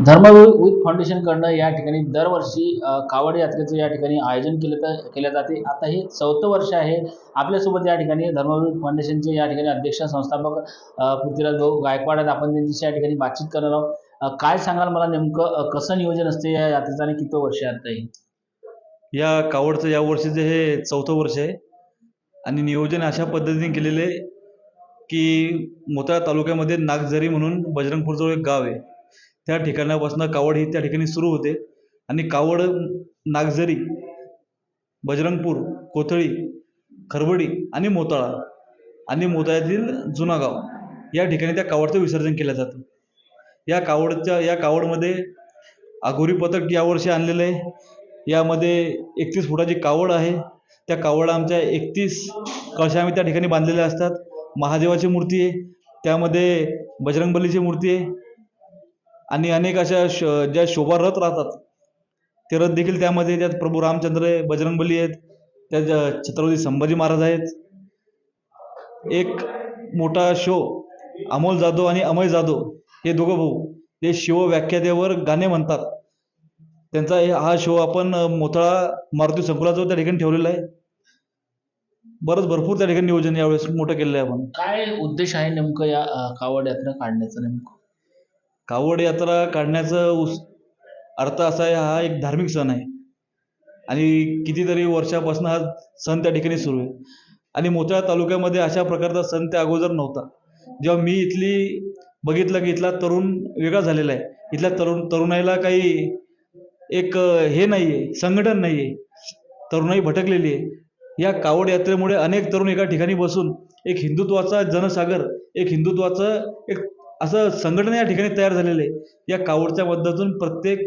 Dharmaveer foundation कडनं या ठिकाणी दरवर्षी कावड यात्रेचं या ठिकाणी आयोजन केलं जाते. आता हे 4थं वर्ष आहे. आपल्यासोबत या ठिकाणी धर्मवीर फाउंडेशनचे या ठिकाणी अध्यक्ष संस्थापक पृथ्वीराज भाऊ गायकवाड आहेत. आपण त्यांच्याशी या ठिकाणी बातचीत करणार आहोत. काय सांगाल मला नेमकं कसं नियोजन असते या यात्रेचं आणि किती वर्ष आहे आता हे? या कावडचं या वर्षीचं हे 4थं वर्ष आहे आणि नियोजन अशा पद्धतीने केलेले आहे की मोताळा तालुक्यामध्ये नागझरी म्हणून बजरंगपूरजवळ एक गाव आहे. त्या ठिकाणापासून कावड ही त्या ठिकाणी सुरू होते आणि कावड नागझरी, बजरंगपूर, कोथळी, खरवडी आणि मोताळ्यातील जुना गाव या ठिकाणी त्या कावडचं विसर्जन केलं जातं. या कावडमध्ये आघोरी पथक यावर्षी आणलेलं आहे. यामध्ये 31 फुटाची कावड आहे. त्या कावड आमच्या 31 कळशा आम्ही त्या ठिकाणी बांधलेल्या असतात. महादेवाची मूर्ती आहे, त्यामध्ये बजरंगबलीची मूर्ती आहे आणि अनेक अशा ज्या शोभा रथ राहतात ते रथ देखील त्यामध्ये, त्यात प्रभू रामचंद्र आहे, बजरंगबली आहेत, त्यात छत्रपती संभाजी महाराज आहेत. एक मोठा शो अमोल जाधव आणि अमय जाधव हे दोघं भाऊ ते शिवव्याख्यातेवर गाणे म्हणतात. त्यांचा हा शो आपण मोताळा मारुती संकुलाजवळ त्या ठिकाणी ठेवलेला आहे. भरपूर त्या ठिकाणी नियोजन यावेळेस मोठं केलेलं आहे आपण. काय उद्देश आहे नेमकं या कावड यात्रा काढण्याचं नेमकं? कावड यात्रा काढण्याचा अर्थ असा आहे, हा एक धार्मिक सण आहे आणि कितीतरी वर्षापासून हा सण त्या ठिकाणी सुरू आहे आणि मोताळा तालुक्यामध्ये अशा प्रकारचा सण त्या अगोदर नव्हता. जेव्हा मी इथली बघितलं की इथला तरुण वेगळा झालेला आहे. इथल्या तरुणाईला काही एक हे नाही आहे, संघटन नाही आहे, तरुणाई भटकलेली आहे. या कावड यात्रेमुळे अनेक तरुण एका ठिकाणी बसून एक हिंदुत्वाचा जनसागर, एक हिंदुत्वाचं एक असं संघटन या ठिकाणी तयार झालेलं आहे. या कावडच्या मदतीतून प्रत्येक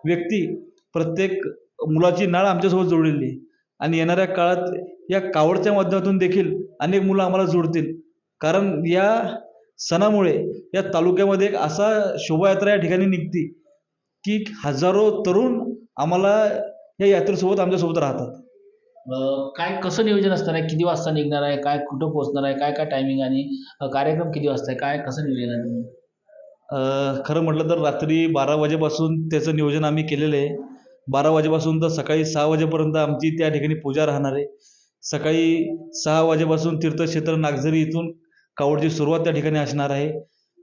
व्यक्ती, प्रत्येक मुलाची नाळ आमच्यासोबत जोडलेली आहे आणि येणाऱ्या काळात या कावडच्या माध्यमातून देखील अनेक मुलं आम्हाला जोडतील. कारण या सणामुळे या तालुक्यामध्ये एक असा शोभायात्रा या ठिकाणी निघते की हजारो तरुण आम्हाला या यात्रेसोबत आमच्यासोबत राहतात. काय कसं नियोजन असणार आहे? किती वाजता निघणार आहे? काय कुठं पोहोचणार आहे? काय काय टायमिंग आणि कार्यक्रम किती वाजता आहे? काय कसं नियोजन आहे? खरं म्हटलं तर रात्री 12 वाजेपासून त्याचं नियोजन आम्ही केलेलं आहे. 12 वाजेपासून तर सकाळी 6 वाजेपर्यंत आमची त्या ठिकाणी पूजा राहणार आहे. सकाळी 6 वाजेपासून तीर्थक्षेत्र नागझरी इथून कावडची सुरुवात त्या ठिकाणी असणार आहे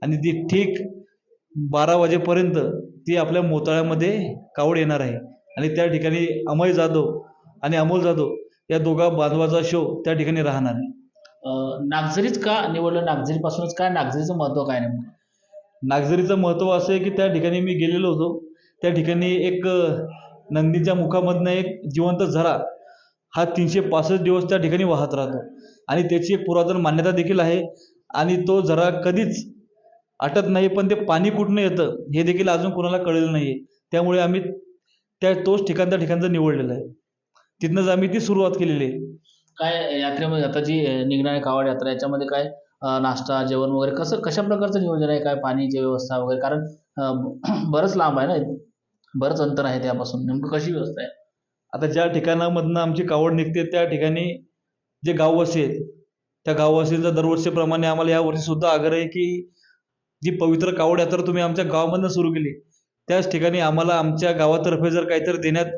आणि ती ठीक 12 वाजेपर्यंत ती आपल्या मोताळ्यामध्ये कावड येणार आहे आणि त्या ठिकाणी अमय जाधव आणि अमोल जाधव या दोघा बांधवाचा शो त्या ठिकाणी राहणार आहे. नागझरीच का निवडलं? नागझरीपासूनच काय? नागझरीचं महत्त्व काय नेमकं? नागझरीचं महत्त्व असं आहे की त्या ठिकाणी मी गेलेलो होतो. त्या ठिकाणी एक नंदीच्या मुखामधनं एक जिवंत झरा हा 365 दिवस त्या ठिकाणी वाहत राहतो आणि त्याची एक पुरातन मान्यता देखील आहे आणि तो झरा कधीच आटत नाही. पण ते पाणी कुठनं येतं हे देखील अजून कोणाला कळलेलं नाही आहे. त्यामुळे आम्ही तोच ठिकाण त्या ठिकाणचं निवडलेलं आहे. तिथनंच आम्ही ती सुरुवात केलेली आहे. काय यात्रेमध्ये आता जी निघणारी कावड यात्रा याच्यामध्ये काय नाश्ता, जेवण वगैरे कशा प्रकारचं नियोजन आहे? काय पाण्याची व्यवस्था वगैरे? कारण बरंच लांब आहे ना, बरंच अंतर आहे त्यापासून. नेमकं कशी व्यवस्था आहे? आता ज्या ठिकाणामधनं आमची कावड निघते त्या ठिकाणी जे गाववासी आहेत त्या गाववासींचा दरवर्षीप्रमाणे आम्हाला या वर्षी सुद्धा आग्रह आहे की जी पवित्र कावड यात्रा तुम्ही आमच्या गावामधनं सुरू केली त्याच ठिकाणी आम्हाला आमच्या गावातर्फे जर काहीतरी देण्यात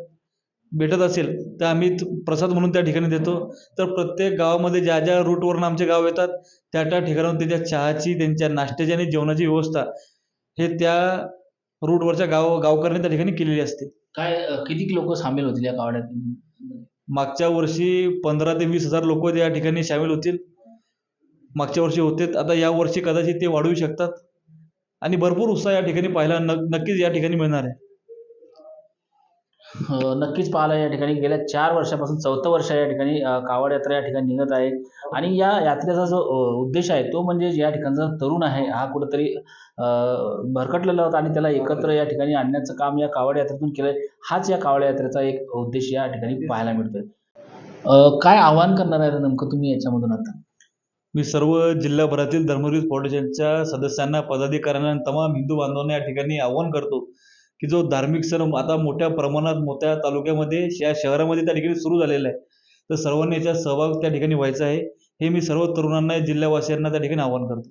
भेटत असेल तर आम्ही प्रसाद म्हणून त्या ठिकाणी देतो. तर प्रत्येक गावामध्ये ज्या ज्या रूटवरून आमचे गाव येतात त्या त्या ठिकाणाहून त्यांच्या चहाची, त्यांच्या नाश्त्याची आणि जेवणाची व्यवस्था हे त्या रूटवरच्या गावकऱ्यांनी त्या ठिकाणी केलेली असते. काय किती लोक सामील होतील या कावड यात्रेमध्ये? मागच्या वर्षी 15 ते 20 हजार लोक या ठिकाणी सामील होतील. मागच्या वर्षी होते, आता या वर्षी कदाचित ते वाढवू शकतात आणि भरपूर उत्साह या ठिकाणी पाहायला नक्कीच या ठिकाणी मिळणार आहे. नक्कीच पाहायला या ठिकाणी गेल्या 4 वर्षापासून 4थं वर्ष या ठिकाणी कावड यात्रा या ठिकाणी निघत आहे आणि या यात्रेचा जो उद्देश आहे तो म्हणजे या ठिकाणचा तरुण आहे हा कुठेतरी भरकटलेला होता आणि त्याला एकत्र या ठिकाणी आणण्याचं काम या कावड यात्रेतून केलंय. हाच या कावड यात्रेचा एक उद्देश या ठिकाणी पाहायला मिळतोय. काय आवाहन करणार आहे नेमकं तुम्ही याच्यामधून आता? मी सर्व जिल्हाभरातील धर्मवीर फाउंडेशनच्या सदस्यांना, पदाधिकाऱ्यांना आणि तमाम हिंदू बांधवांना या ठिकाणी आवाहन करतो की जो धार्मिक सण आता मोठ्या प्रमाणात मोठ्या तालुक्यामध्ये या शहरामध्ये त्या ठिकाणी सुरू झालेला आहे, तर सर्वांनी याच्यात सहभाग त्या ठिकाणी व्हायचा आहे. हे मी सर्व तरुणांना, जिल्हावासियांना त्या ठिकाणी आवाहन करतो.